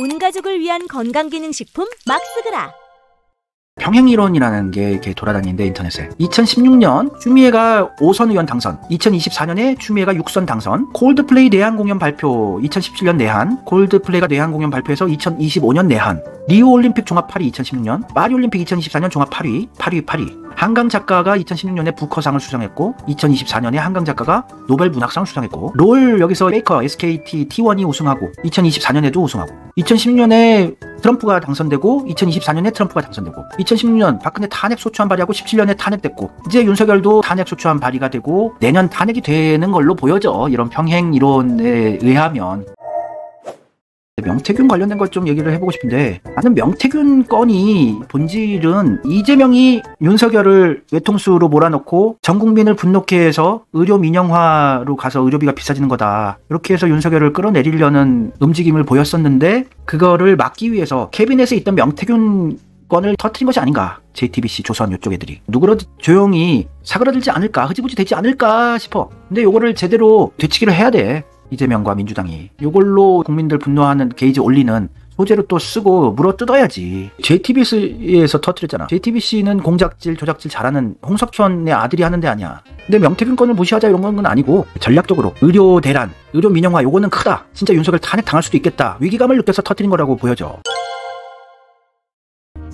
온 가족을 위한 건강기능식품 막스그라. 평행이론이라는 게 이렇게 돌아다니는데 인터넷에 2016년 추미애가 5선 의원 당선, 2024년에 추미애가 6선 당선, 콜드플레이 내한 공연 발표 2017년 내한, 콜드플레이가 내한 공연 발표해서 2025년 내한, 리우올림픽 종합 8위 2016년, 파리올림픽 2024년 종합 8위, 8위. 한강 작가가 2016년에 부커상을 수상했고 2024년에 한강 작가가 노벨 문학상을 수상했고, 롤 여기서 베이커 SKT T1이 우승하고 2024년에도 우승하고, 2016년에 트럼프가 당선되고 2024년에 트럼프가 당선되고, 2016년 박근혜 탄핵 소추안 발의하고 17년에 탄핵됐고, 이제 윤석열도 탄핵 소추안 발의가 되고 내년 탄핵이 되는 걸로 보여져. 이런 평행 이론에 의하면. 명태균 관련된 것 좀 얘기를 해보고 싶은데, 나는 명태균 건이 본질은 이재명이 윤석열을 외통수로 몰아넣고 전 국민을 분노케 해서 의료 민영화로 가서 의료비가 비싸지는 거다, 이렇게 해서 윤석열을 끌어내리려는 움직임을 보였었는데, 그거를 막기 위해서 캐비넷에 있던 명태균 건을 터트린 것이 아닌가. JTBC, 조선 이쪽 애들이 누구라도 조용히 사그라들지 않을까, 흐지부지 되지 않을까 싶어. 근데 요거를 제대로 되치기를 해야 돼. 이재명과 민주당이 요걸로 국민들 분노하는 게이지 올리는 소재로 또 쓰고 물어 뜯어야지. JTBC에서 터뜨렸잖아. JTBC는 공작질, 조작질 잘하는 홍석현의 아들이 하는 데 아니야. 근데 명태균 건을 무시하자 이런 건 아니고, 전략적으로 의료 대란, 의료 민영화 요거는 크다. 진짜 윤석열 탄핵 당할 수도 있겠다. 위기감을 느껴서 터뜨린 거라고 보여져.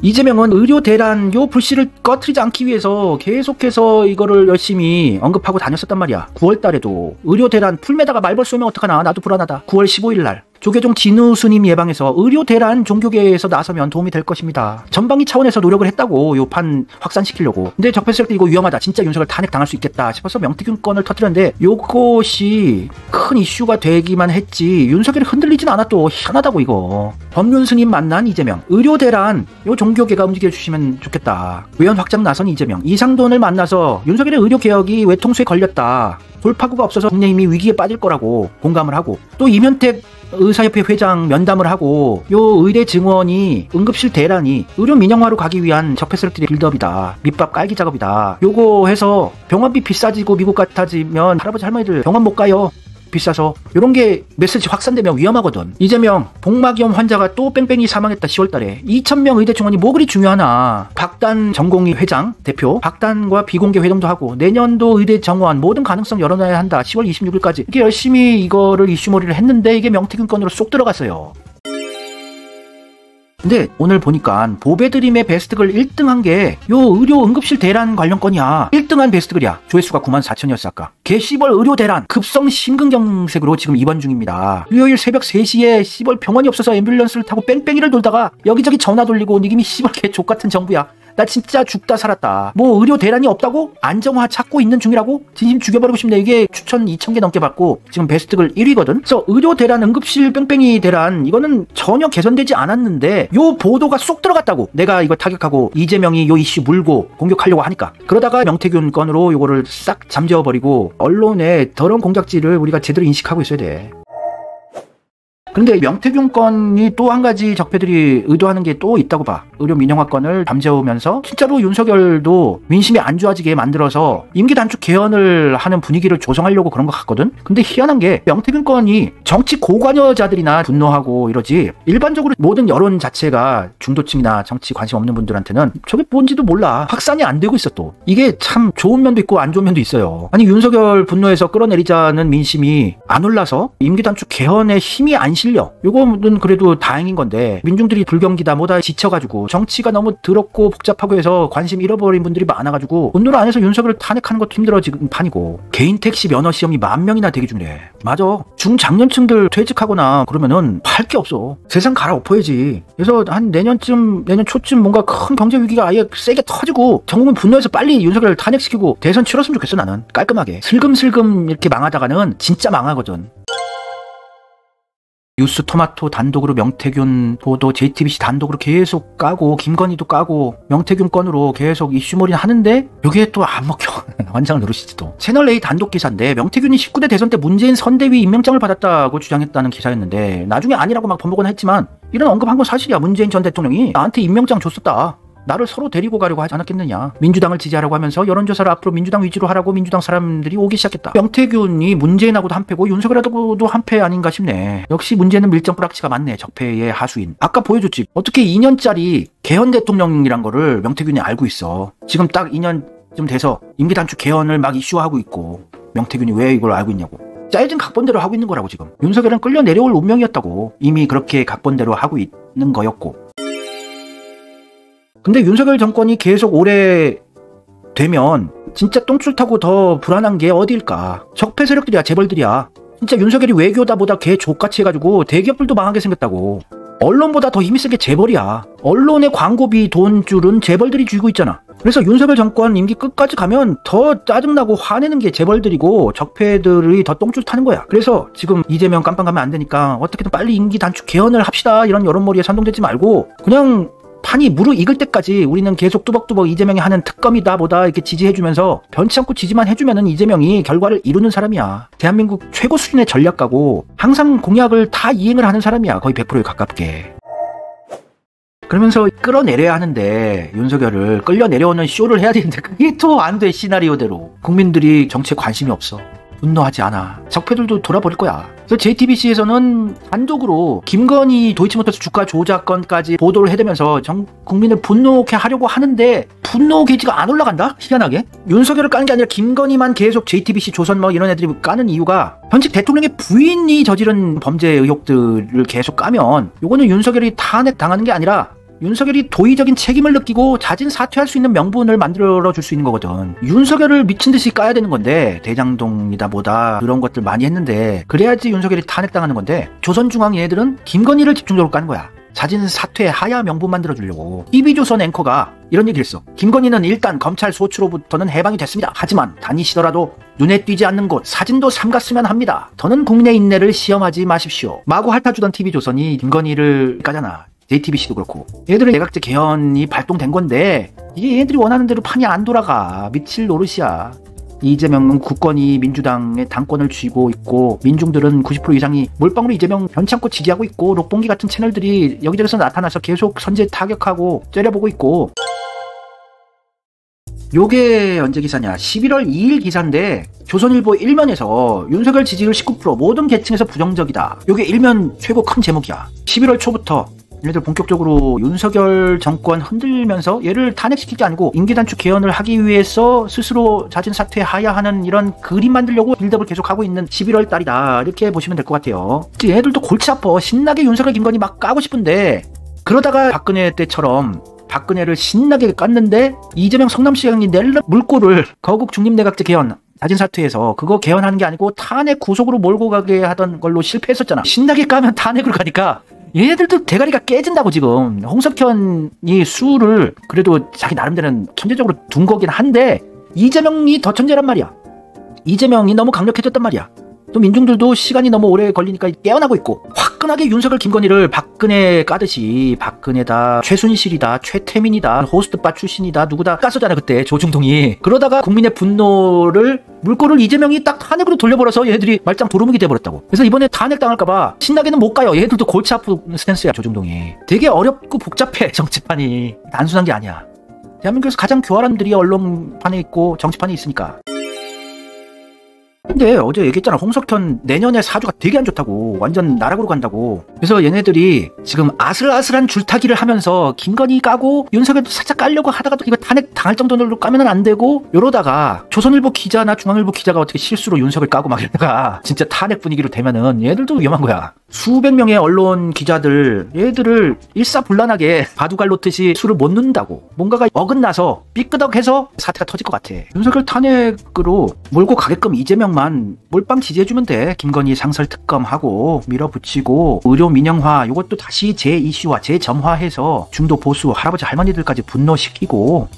이재명은 의료 대란 요 불씨를 꺼트리지 않기 위해서 계속해서 이거를 열심히 언급하고 다녔었단 말이야. 9월 달에도 의료 대란 풀매다가 말벌 쏘면 어떡하나, 나도 불안하다. 9월 15일 날 조계종 진우 스님 예방에서 의료 대란 종교계에서 나서면 도움이 될 것입니다. 전방위 차원에서 노력을 했다고, 요 판 확산시키려고. 근데 적폐세력 때 이거 위험하다, 진짜 윤석열 탄핵 당할 수 있겠다 싶어서 명태균 건을 터뜨렸는데, 요것이 큰 이슈가 되기만 했지 윤석열이 흔들리진 않았도. 희한하다고 이거. 법륜 스님 만난 이재명, 의료 대란 요 종교계가 움직여주시면 좋겠다. 외연 확장 나선 이재명, 이상돈을 만나서 윤석열의 의료 개혁이 외통수에 걸렸다, 돌파구가 없어서 국민의힘이 위기에 빠질 거라고 공감을 하고, 또 이면택 의사협회 회장 면담을 하고, 요 의대 증원이, 응급실 대란이 의료 민영화로 가기 위한 적폐세력들의 빌드업이다, 밑밥 깔기 작업이다, 요거 해서 병원비 비싸지고 미국 같아지면 할아버지 할머니들 병원 못 가요, 비싸서. 요런 게 메시지 확산되면 위험하거든. 이재명, 복막염 환자가 또 뺑뺑이 사망했다 10월달에. 2,000명 의대 증원이 뭐 그리 중요하나. 박단 전공의 회장, 대표, 박단과 비공개 회동도 하고, 내년도 의대 정원 모든 가능성 열어놔야 한다 10월 26일까지 이렇게 열심히 이거를 이슈몰이를 했는데, 이게 명태균 건으로 쏙 들어갔어요. 근데 오늘 보니까 보배드림의 베스트글 1등한 게 요 의료 응급실 대란 관련 건이야. 1등한 베스트글이야. 조회수가 94,000이었어 아까. 개씨벌 의료 대란 급성 심근경색으로 지금 입원 중입니다. 수요일 새벽 3시에 씨벌 병원이 없어서 앰뷸런스를 타고 뺑뺑이를 돌다가 여기저기 전화 돌리고 니김이 씨벌 개 족같은 정부야. 나 진짜 죽다 살았다. 뭐 의료 대란이 없다고? 안정화 찾고 있는 중이라고? 진심 죽여버리고 싶네. 이게 추천 2,000개 넘게 받고 지금 베스트글 1위거든. 그래서 의료 대란, 응급실 뺑뺑이 대란, 이거는 전혀 개선되지 않았는데 요 보도가 쏙 들어갔다고. 내가 이거 타격하고 이재명이 요 이슈 물고 공격하려고 하니까. 그러다가 명태균 건으로 요거를 싹 잠재워버리고, 언론의 더러운 공작질을 우리가 제대로 인식하고 있어야 돼. 근데 명태균 건이 또 한 가지 적폐들이 의도하는 게 또 있다고 봐. 의료 민영화 건을 잠재우면서 진짜로 윤석열도 민심이 안 좋아지게 만들어서 임기 단축 개헌을 하는 분위기를 조성하려고 그런 것 같거든. 근데 희한한 게 명태균 건이 정치 고관여자들이나 분노하고 이러지, 일반적으로 모든 여론 자체가 중도층이나 정치 관심 없는 분들한테는 저게 뭔지도 몰라. 확산이 안 되고 있어. 또 이게 참 좋은 면도 있고 안 좋은 면도 있어요. 아니 윤석열 분노해서 끌어내리자는 민심이 안 올라서 임기 단축 개헌에 힘이 안 실려. 요거는 그래도 다행인 건데, 민중들이 불경기다 뭐다 지쳐가지고 정치가 너무 더럽고 복잡하고 해서 관심 잃어버린 분들이 많아가지고 분노를 안 해서 윤석열을 탄핵하는 것도 힘들어지는 판이고, 개인 택시 면허 시험이 10,000명이나 대기 중이래. 맞아. 중장년층들 퇴직하거나 그러면은 할 게 없어. 세상 갈아엎어야지. 그래서 한 내년 초쯤 뭔가 큰 경제 위기가 아예 세게 터지고 전국민 분노해서 빨리 윤석열을 탄핵시키고 대선 치렀으면 좋겠어. 나는 깔끔하게. 슬금슬금 이렇게 망하다가는 진짜 망하거든. 뉴스토마토 단독으로 명태균 보도, JTBC 단독으로 계속 까고, 김건희도 까고, 명태균 건으로 계속 이슈몰이 하는데 여기에 또 안 먹혀. 환장을 누르시지 또. 채널A 단독 기사인데, 명태균이 19대 대선 때 문재인 선대위 임명장을 받았다고 주장했다는 기사였는데, 나중에 아니라고 막 번복은 했지만 이런 언급한 건 사실이야. 문재인 전 대통령이 나한테 임명장 줬었다. 나를 서로 데리고 가려고 하지 않았겠느냐. 민주당을 지지하라고 하면서 여론조사를 앞으로 민주당 위주로 하라고 민주당 사람들이 오기 시작했다. 명태균이 문재인하고도 한패고 윤석열하고도 한패 아닌가 싶네. 역시 문재인은 밀정 뿌락치가 많네. 적폐의 하수인. 아까 보여줬지. 어떻게 2년짜리 개헌 대통령이란 거를 명태균이 알고 있어. 지금 딱 2년쯤 돼서 임기 단축 개헌을 막 이슈화하고 있고 명태균이 왜 이걸 알고 있냐고. 짜여진 각본대로 하고 있는 거라고. 지금 윤석열은 끌려 내려올 운명이었다고. 이미 그렇게 각본대로 하고 있는 거였고. 근데 윤석열 정권이 계속 오래 되면 진짜 똥줄 타고 더 불안한 게 어디일까. 적폐 세력들이야. 재벌들이야. 진짜 윤석열이 외교다 보다 개 족같이 해가지고 대기업들도 망하게 생겼다고. 언론보다 더 힘이 센 게 재벌이야. 언론의 광고비 돈줄은 재벌들이 쥐고 있잖아. 그래서 윤석열 정권 임기 끝까지 가면 더 짜증나고 화내는 게 재벌들이고 적폐들이 더 똥줄 타는 거야. 그래서 지금 이재명 깜빵 가면 안 되니까 어떻게든 빨리 임기 단축 개헌을 합시다 이런 여론몰이에 선동되지 말고 그냥 판이 무르익을 때까지 우리는 계속 뚜벅뚜벅 이재명이 하는 특검이다 보다 이렇게 지지해주면서 변치 않고 지지만 해주면은 이재명이 결과를 이루는 사람이야. 대한민국 최고 수준의 전략가고 항상 공약을 다 이행을 하는 사람이야. 거의 100%에 가깝게. 그러면서 끌어내려야 하는데 윤석열을 끌려 내려오는 쇼를 해야 되는데 그게 또 안 돼. 시나리오대로. 국민들이 정치에 관심이 없어. 분노하지 않아. 적폐들도 돌아버릴 거야. 그래서 JTBC에서는 단독으로 김건희 도이치모터스 주가 조작 건까지 보도를 해대면서 국민을 분노케 하려고 하는데 분노 게이지가 안 올라간다? 희한하게. 윤석열을 까는 게 아니라 김건희만 계속 JTBC, 조선 뭐 이런 애들이 까는 이유가 현직 대통령의 부인이 저지른 범죄 의혹들을 계속 까면 요거는 윤석열이 탄핵 당하는 게 아니라 윤석열이 도의적인 책임을 느끼고 자진 사퇴할 수 있는 명분을 만들어줄 수 있는 거거든. 윤석열을 미친듯이 까야 되는 건데 대장동이다 뭐다 그런 것들 많이 했는데 그래야지 윤석열이 탄핵당하는 건데 조선중앙 얘들은 김건희를 집중적으로 까는 거야. 자진 사퇴 하야 명분 만들어주려고. TV조선 앵커가 이런 얘기를 했어. 김건희는 일단 검찰 소추로부터는 해방이 됐습니다. 하지만 다니시더라도 눈에 띄지 않는 곳 사진도 삼갔으면 합니다. 더는 국내 인내를 시험하지 마십시오. 마구 핥아주던 TV조선이 김건희를 까잖아. JTBC도 그렇고. 얘들은 내각제 개헌이 발동된 건데 이게 얘들이 원하는 대로 판이 안 돌아가. 미칠 노릇이야. 이재명은 굳건히 민주당의 당권을 쥐고 있고 민중들은 90% 이상이 몰빵으로 이재명 변치 않고 지지하고 있고 록봉기 같은 채널들이 여기저기서 나타나서 계속 선제 타격하고 째려보고 있고. 요게 언제 기사냐. 11월 2일 기사인데 조선일보 1면에서 윤석열 지지율 19% 모든 계층에서 부정적이다. 요게 1면 최고 큰 제목이야. 11월 초부터 얘네들 본격적으로 윤석열 정권 흔들면서 얘를 탄핵시키지 않고 임기단축 개헌을 하기 위해서 스스로 자진 사퇴하야 하는 이런 그림 만들려고 빌드업을 계속하고 있는 11월 달이다. 이렇게 보시면 될 것 같아요. 얘네들도 골치 아파. 신나게 윤석열 김건희 막 까고 싶은데 그러다가 박근혜 때처럼 박근혜를 신나게 깠는데 이재명 성남시장이 낼 물꼬를 거국 중립내각제 개헌 자진 사퇴해서 그거 개헌하는 게 아니고 탄핵 구속으로 몰고 가게 하던 걸로 실패했었잖아. 신나게 까면 탄핵으로 가니까 얘네들도 대가리가 깨진다고. 지금 홍석현이 수를 그래도 자기 나름대로는 천재적으로 둔 거긴 한데 이재명이 더 천재란 말이야. 이재명이 너무 강력해졌단 말이야. 또 민중들도 시간이 너무 오래 걸리니까 깨어나고 있고 화끈하게 윤석열 김건희를 박근혜 까듯이 박근혜다 최순실이다 최태민이다 호스트바 출신이다 누구다 깠었잖아 그때 조중동이. 그러다가 국민의 분노를 물꼬를 이재명이 딱 탄핵으로 돌려버려서 얘들이 말짱 도루묵이 돼버렸다고. 그래서 이번에 탄핵 당할까봐 신나게는 못 가요. 얘들도 골치 아픈 스탠스야 조중동이. 되게 어렵고 복잡해 정치판이. 단순한 게 아니야. 대한민국에서 가장 교활한 들이 언론판에 있고 정치판에 있으니까. 근데 어제 얘기했잖아. 홍석현 내년에 사주가 되게 안 좋다고. 완전 나락으로 간다고. 그래서 얘네들이 지금 아슬아슬한 줄타기를 하면서 김건희 까고 윤석열도 살짝 깔려고 하다가도 이거 탄핵 당할 정도로 까면은 안 되고 이러다가 조선일보 기자나 중앙일보 기자가 어떻게 실수로 윤석열 까고 막 이러다가 진짜 탄핵 분위기로 되면은 얘들도 위험한 거야. 수백 명의 언론 기자들 얘들을 일사불란하게 바둑알 놓듯이 수를 못 넣는다고. 뭔가가 어긋나서 삐끄덕해서 사태가 터질 것 같아. 윤석열 탄핵으로 몰고 가게끔 이재명만 몰빵 지지해주면 돼. 김건희 상설특검하고 밀어붙이고 의료 민영화 이것도 다시 재이슈화 재점화해서 중도 보수 할아버지 할머니들까지 분노시키고